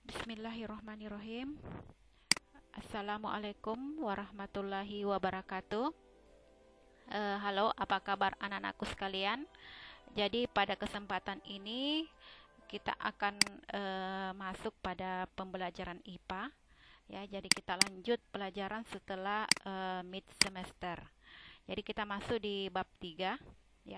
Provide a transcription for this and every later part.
Bismillahirrahmanirrahim. Assalamualaikum warahmatullahi wabarakatuh. Halo, apa kabar anak-anakku sekalian? Jadi pada kesempatan ini kita akan masuk pada pembelajaran IPA. Ya, jadi kita lanjut pelajaran setelah mid semester. Jadi kita masuk di bab 3, ya.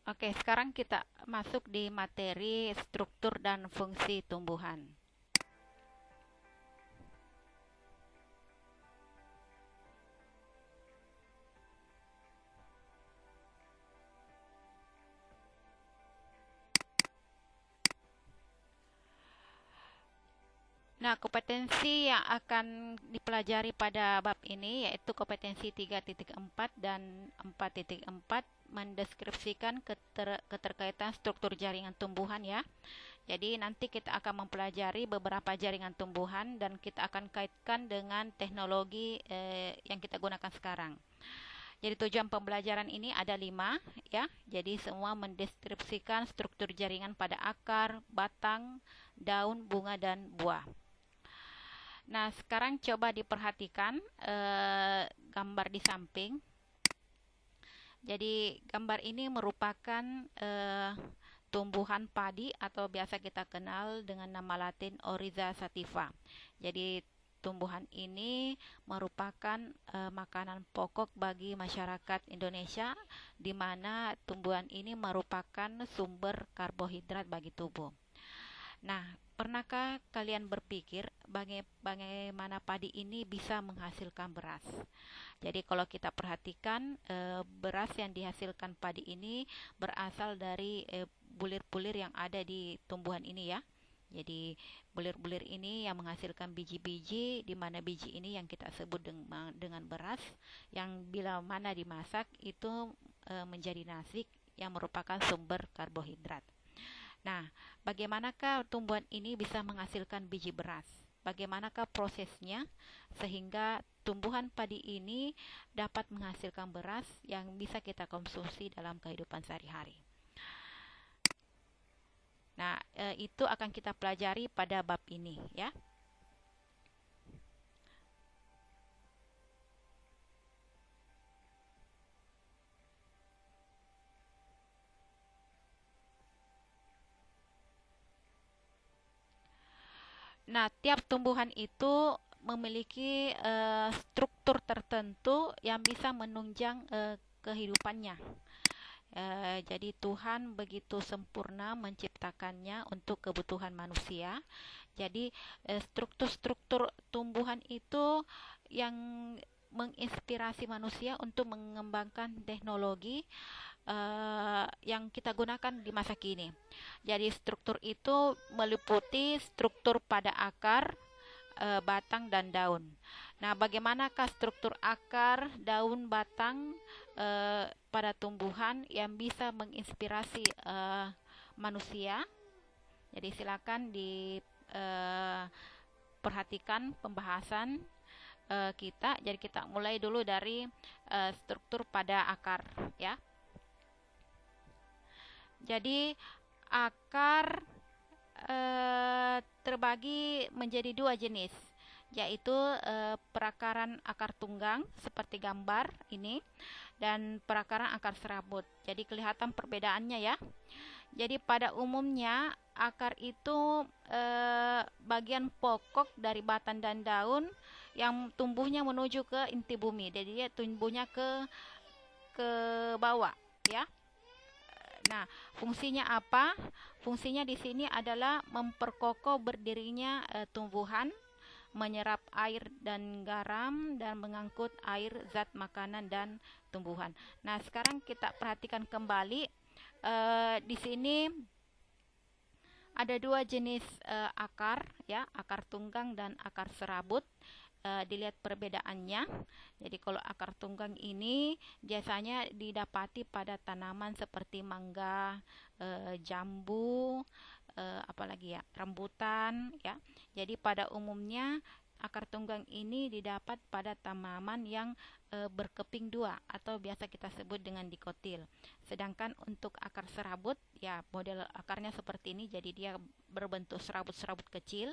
Oke, sekarang kita masuk di materi struktur dan fungsi tumbuhan. Nah, kompetensi yang akan dipelajari pada bab ini yaitu kompetensi 3.4 dan 4.4 mendeskripsikan keterkaitan struktur jaringan tumbuhan ya. Jadi nanti kita akan mempelajari beberapa jaringan tumbuhan dan kita akan kaitkan dengan teknologi yang kita gunakan sekarang. Jadi tujuan pembelajaran ini ada 5 ya. Jadi semua mendeskripsikan struktur jaringan pada akar, batang, daun, bunga dan buah. Nah, sekarang coba diperhatikan gambar di samping. Jadi, gambar ini merupakan tumbuhan padi atau biasa kita kenal dengan nama latin Oryza sativa. Jadi, tumbuhan ini merupakan makanan pokok bagi masyarakat Indonesia, di mana tumbuhan ini merupakan sumber karbohidrat bagi tubuh. Nah, pernahkah kalian berpikir bagaimana padi ini bisa menghasilkan beras? Jadi kalau kita perhatikan beras yang dihasilkan padi ini berasal dari bulir-bulir yang ada di tumbuhan ini ya. Jadi bulir-bulir ini yang menghasilkan biji-biji, di mana biji ini yang kita sebut dengan beras, yang bila mana dimasak itu menjadi nasi yang merupakan sumber karbohidrat. Nah, bagaimanakah tumbuhan ini bisa menghasilkan biji beras? Bagaimanakah prosesnya sehingga tumbuhan padi ini dapat menghasilkan beras yang bisa kita konsumsi dalam kehidupan sehari-hari? Nah, itu akan kita pelajari pada bab ini, ya. Nah, tiap tumbuhan itu memiliki struktur tertentu yang bisa menunjang kehidupannya. Jadi Tuhan begitu sempurna menciptakannya untuk kebutuhan manusia. Jadi struktur-struktur tumbuhan itu yang menginspirasi manusia untuk mengembangkan teknologi yang kita gunakan di masa kini. Jadi struktur itu meliputi struktur pada akar, batang dan daun. Nah, bagaimanakah struktur akar, daun, batang pada tumbuhan yang bisa menginspirasi manusia? Jadi silakan diperhatikan pembahasan kita. Jadi kita mulai dulu dari struktur pada akar, ya. Jadi akar terbagi menjadi dua jenis, yaitu perakaran akar tunggang seperti gambar ini dan perakaran akar serabut. Jadi kelihatan perbedaannya ya. Jadi pada umumnya akar itu bagian pokok dari batang dan daun yang tumbuhnya menuju ke inti bumi. Jadi dia tumbuhnya ke bawah ya. Nah, fungsinya apa? Fungsinya di sini adalah memperkokoh berdirinya tumbuhan, menyerap air dan garam, dan mengangkut air, zat makanan, dan tumbuhan. Nah, sekarang kita perhatikan kembali. Di sini ada dua jenis akar, ya, akar tunggang dan akar serabut. dilihat perbedaannya. Jadi kalau akar tunggang ini biasanya didapati pada tanaman seperti mangga, jambu, apalagi ya, rambutan ya. Jadi pada umumnya akar tunggang ini didapat pada tanaman yang berkeping dua atau biasa kita sebut dengan dikotil. Sedangkan untuk akar serabut ya model akarnya seperti ini, jadi dia berbentuk serabut-serabut kecil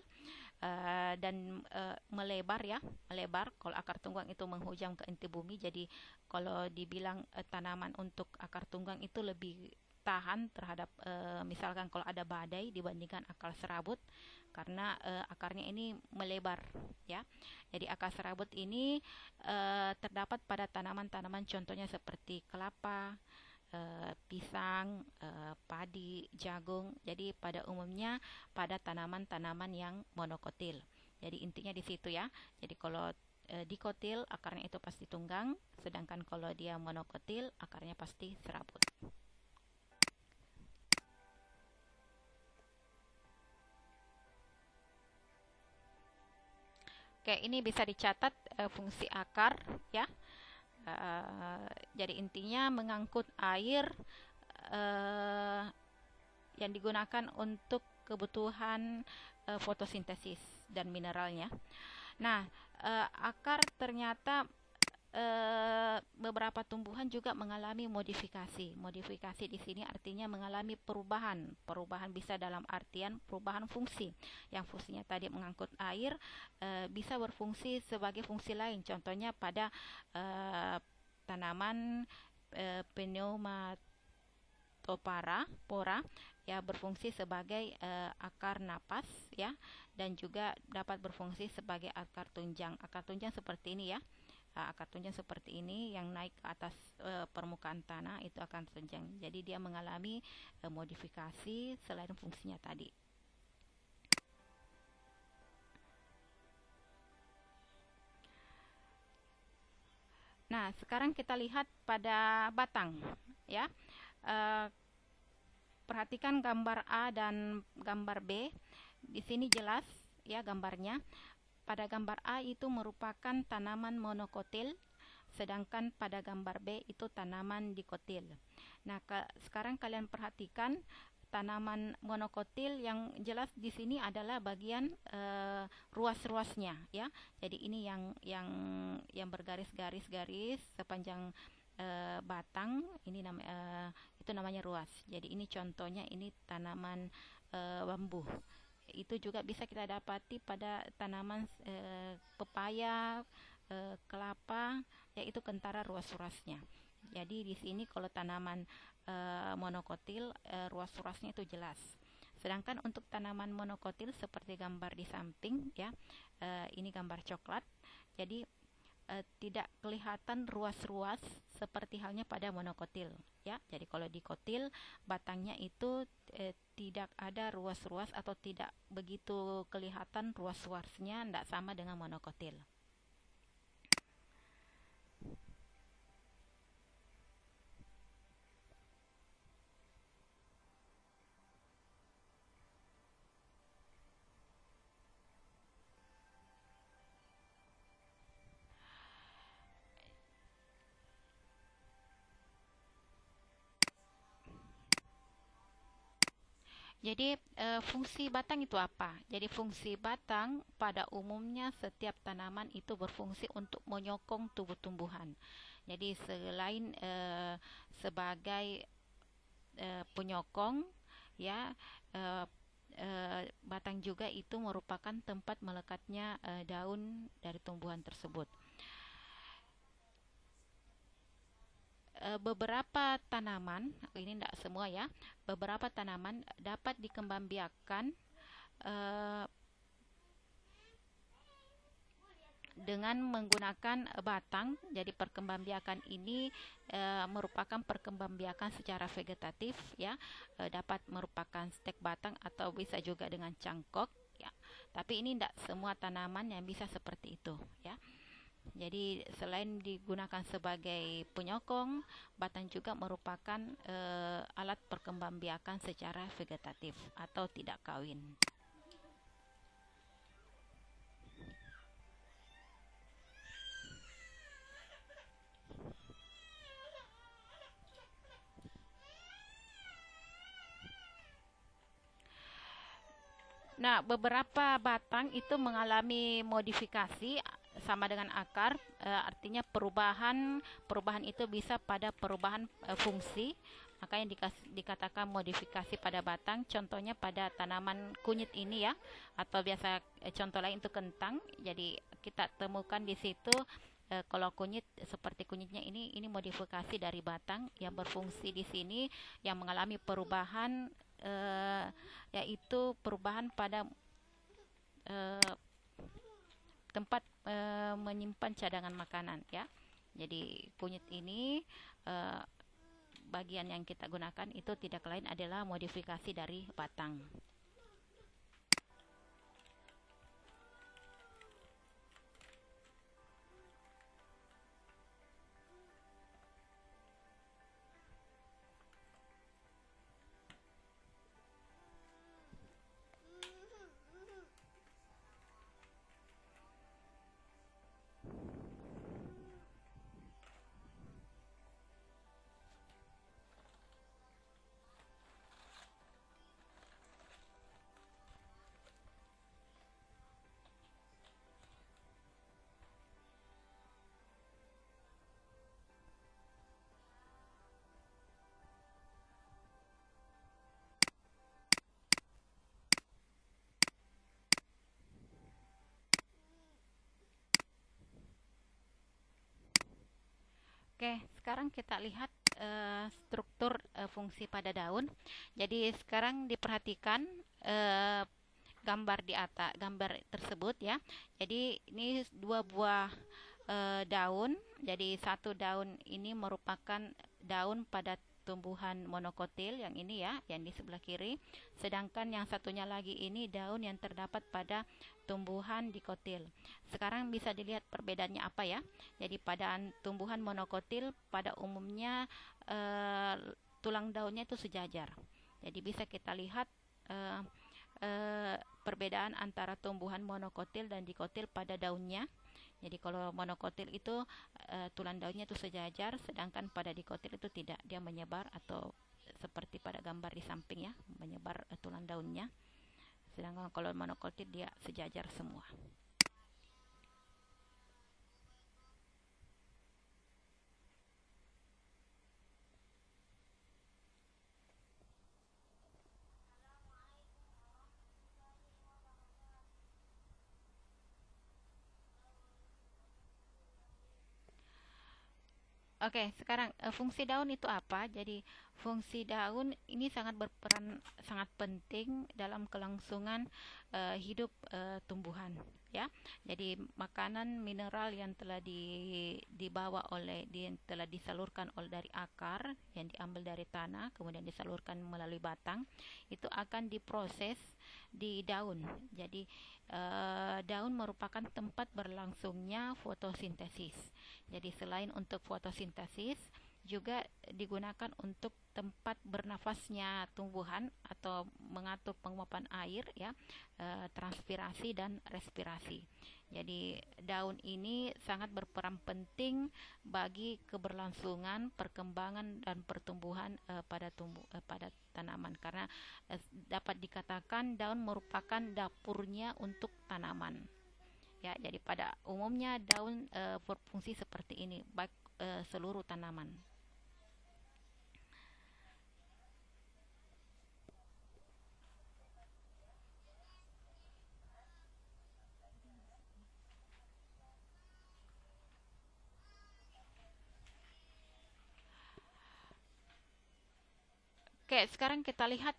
dan melebar ya, melebar. Kalau akar tunggang itu menghujam ke inti bumi, jadi kalau dibilang tanaman untuk akar tunggang itu lebih tahan terhadap misalkan kalau ada badai dibandingkan akar serabut karena akarnya ini melebar ya. Jadi akar serabut ini terdapat pada tanaman-tanaman contohnya seperti kelapa, pisang, padi, jagung. Jadi pada umumnya pada tanaman-tanaman yang monokotil. Jadi intinya di situ ya. Jadi kalau dikotil akarnya itu pasti tunggang, sedangkan kalau dia monokotil akarnya pasti serabut. Oke, ini bisa dicatat fungsi akar ya. Eh, jadi intinya mengangkut air eh, yang digunakan untuk kebutuhan fotosintesis dan mineralnya. Nah, akar ternyata beberapa tumbuhan juga mengalami modifikasi. Modifikasi di sini artinya mengalami perubahan. Perubahan bisa dalam artian perubahan fungsi. Yang fungsinya tadi mengangkut air bisa berfungsi sebagai fungsi lain. Contohnya pada tanaman pora ya berfungsi sebagai akar napas ya, dan juga dapat berfungsi sebagai akar tunjang. Akar tunjang seperti ini ya. Akar tunjang seperti ini yang naik ke atas permukaan tanah itu akan tunjang. Jadi dia mengalami modifikasi selain fungsinya tadi. Nah, sekarang kita lihat pada batang ya. Eh, Perhatikan gambar A dan gambar B. Di sini jelas ya gambarnya. Pada gambar A itu merupakan tanaman monokotil, sedangkan pada gambar B itu tanaman dikotil. Nah, sekarang kalian perhatikan tanaman monokotil yang jelas di sini adalah bagian ruas-ruasnya ya. Jadi ini yang bergaris-garis-garis sepanjang batang ini itu namanya ruas. Jadi ini contohnya ini tanaman bambu. Itu juga bisa kita dapati pada tanaman pepaya, kelapa, yaitu kentara ruas-ruasnya. Jadi di sini kalau tanaman monokotil ruas-ruasnya itu jelas. Sedangkan untuk tanaman monokotil seperti gambar di samping ya, ini gambar coklat. Jadi tidak kelihatan ruas-ruas seperti halnya pada monokotil ya. Jadi kalau dikotil batangnya itu tidak ada ruas-ruas atau tidak begitu kelihatan ruas-ruasnya, tidak sama dengan monokotil. Jadi fungsi batang itu apa? Jadi fungsi batang pada umumnya setiap tanaman itu berfungsi untuk menyokong tubuh tumbuhan. Jadi selain sebagai penyokong ya, eh, batang juga itu merupakan tempat melekatnya daun dari tumbuhan tersebut. Beberapa tanaman, ini tidak semua ya, beberapa tanaman dapat dikembangbiakkan eh, dengan menggunakan batang. Jadi perkembangbiakan ini merupakan perkembangbiakan secara vegetatif ya, dapat merupakan stek batang atau bisa juga dengan cangkok ya. Tapi ini tidak semua tanaman yang bisa seperti itu ya. Jadi selain digunakan sebagai penyokong, batang juga merupakan alat perkembangbiakan secara vegetatif atau tidak kawin. Nah, beberapa batang itu mengalami modifikasi sama dengan akar, artinya perubahan itu bisa pada perubahan fungsi, makanya dikatakan modifikasi pada batang. Contohnya pada tanaman kunyit ini ya, atau biasa contoh lain itu kentang. Jadi kita temukan di situ kalau kunyit seperti kunyitnya ini modifikasi dari batang yang berfungsi di sini, yang mengalami perubahan, yaitu perubahan pada eh, tempat menyimpan cadangan makanan ya. Jadi kunyit ini, eh, bagian yang kita gunakan itu tidak lain adalah modifikasi dari batang. Oke, sekarang kita lihat struktur fungsi pada daun. Jadi sekarang diperhatikan eh, gambar di atas, gambar tersebut ya. Jadi ini dua buah daun. Jadi satu daun ini merupakan daun pada tumbuhan monokotil yang ini ya, yang di sebelah kiri. Sedangkan yang satunya lagi ini daun yang terdapat pada tumbuhan dikotil. Sekarang bisa dilihat perbedaannya apa ya. Jadi pada tumbuhan monokotil pada umumnya eh, tulang daunnya itu sejajar. Jadi bisa kita lihat eh, perbedaan antara tumbuhan monokotil dan dikotil pada daunnya. Jadi kalau monokotil itu tulang daunnya itu sejajar, sedangkan pada dikotil itu tidak, dia menyebar atau seperti pada gambar di samping ya, menyebar tulang daunnya. Sedangkan kalau monokotil dia sejajar semua. Oke, sekarang fungsi daun itu apa? Jadi fungsi daun ini sangat berperan sangat penting dalam kelangsungan hidup tumbuhan, ya. Jadi makanan mineral yang telah dibawa yang telah disalurkan oleh dari akar yang diambil dari tanah, kemudian disalurkan melalui batang, itu akan diproses di daun. Jadi daun merupakan tempat berlangsungnya fotosintesis. Jadi selain untuk fotosintesis, juga digunakan untuk tempat bernafasnya tumbuhan atau mengatur penguapan air ya, transpirasi dan respirasi. Jadi daun ini sangat berperan penting bagi keberlangsungan, perkembangan dan pertumbuhan pada tanaman, karena dapat dikatakan daun merupakan dapurnya untuk tanaman. Ya, jadi pada umumnya daun berfungsi seperti ini baik seluruh tanaman. Oke, sekarang kita lihat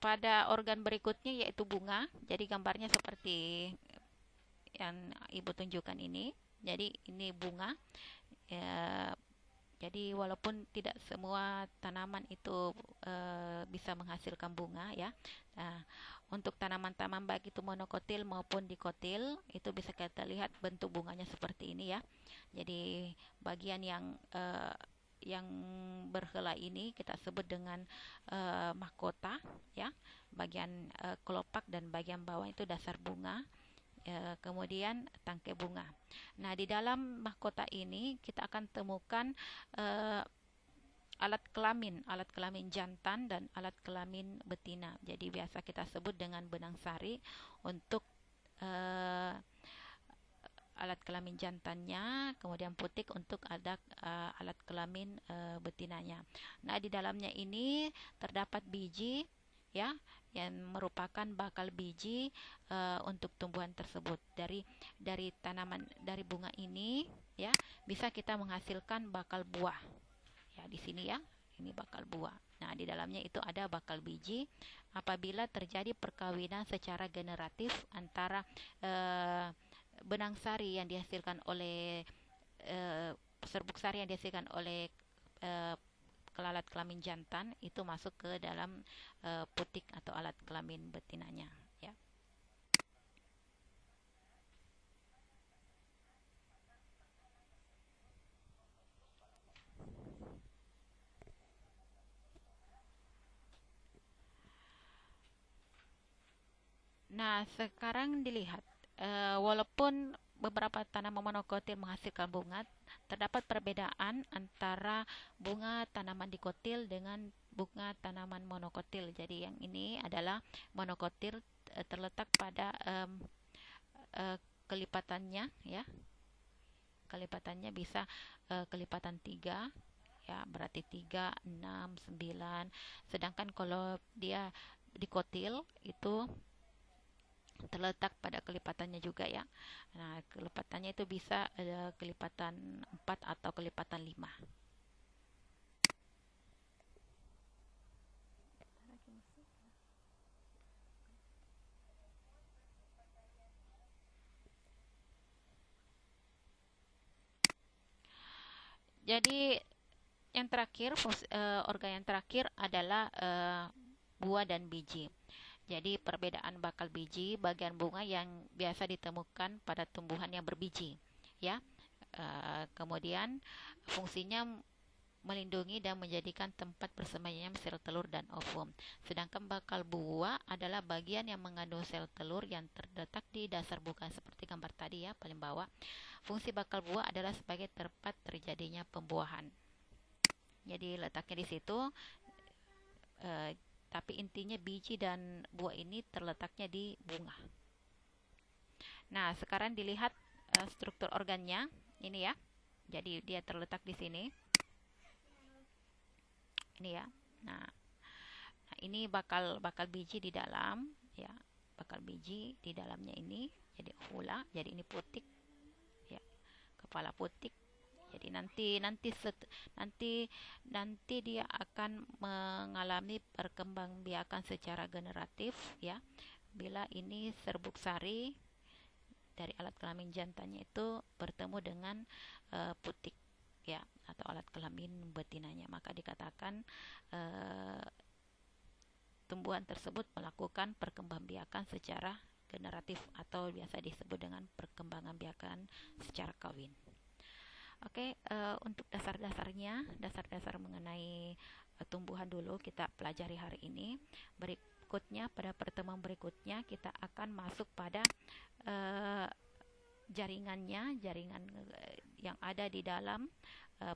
pada organ berikutnya yaitu bunga. Jadi gambarnya seperti yang Ibu tunjukkan ini. Jadi ini bunga. Ya, jadi walaupun tidak semua tanaman itu bisa menghasilkan bunga ya. Nah, untuk tanaman-tanaman baik itu monokotil maupun dikotil itu bisa kita lihat bentuk bunganya seperti ini ya. Jadi bagian yang berhelai ini kita sebut dengan mahkota ya. Bagian kelopak dan bagian bawah itu dasar bunga. Kemudian tangkai bunga. Nah, di dalam mahkota ini kita akan temukan eh, alat kelamin jantan dan alat kelamin betina. Jadi biasa kita sebut dengan benang sari untuk uh, alat kelamin jantannya, kemudian putik untuk ada alat kelamin betinanya. Nah, di dalamnya ini terdapat biji, ya, yang merupakan bakal biji untuk tumbuhan tersebut. Dari tanaman, dari bunga ini, ya, bisa kita menghasilkan bakal buah. Ya, di sini ya, ini bakal buah. Nah, di dalamnya itu ada bakal biji. Apabila terjadi perkawinan secara generatif antara benang sari yang dihasilkan oleh serbuk sari yang dihasilkan oleh uh, alat kelamin jantan, itu masuk ke dalam putik atau alat kelamin betinanya, ya. Nah, sekarang dilihat, walaupun beberapa tanaman monokotil menghasilkan bunga, terdapat perbedaan antara bunga tanaman dikotil dengan bunga tanaman monokotil. Jadi yang ini adalah monokotil, terletak pada kelipatannya, ya. Kelipatannya bisa kelipatan 3, ya, berarti 3, 6, 9. Sedangkan kalau dia dikotil itu terletak pada kelipatannya juga, ya. Nah, kelipatannya itu bisa kelipatan 4 atau kelipatan 5. Jadi yang terakhir, organ yang terakhir adalah buah dan biji. Jadi perbedaan bakal biji, bagian bunga yang biasa ditemukan pada tumbuhan yang berbiji, ya. Kemudian fungsinya melindungi dan menjadikan tempat bersembunyinya sel telur dan ovum. Sedangkan bakal buah adalah bagian yang mengandung sel telur yang terletak di dasar buah, seperti gambar tadi, ya, paling bawah. Fungsi bakal buah adalah sebagai tempat terjadinya pembuahan. Jadi letaknya di situ, tapi intinya biji dan buah ini terletaknya di bunga. Nah, sekarang dilihat struktur organnya, ini ya. Jadi dia terletak di sini. Ini ya. Nah, ini bakal biji di dalam, ya. Bakal biji di dalamnya ini jadi ovula, jadi ini putik, ya. Kepala putik. Jadi nanti dia akan mengalami perkembangbiakan secara generatif, ya. Bila ini serbuk sari dari alat kelamin jantannya itu bertemu dengan putik, ya, atau alat kelamin betinanya, maka dikatakan tumbuhan tersebut melakukan perkembangbiakan secara generatif atau biasa disebut dengan perkembangan biakan secara kawin. Oke, untuk dasar-dasar mengenai tumbuhan dulu kita pelajari hari ini. Berikutnya, pada pertemuan berikutnya kita akan masuk pada jaringan yang ada di dalam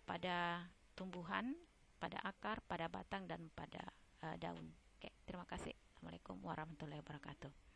pada tumbuhan, pada akar, pada batang, dan pada daun. Oke, terima kasih. Assalamualaikum warahmatullahi wabarakatuh.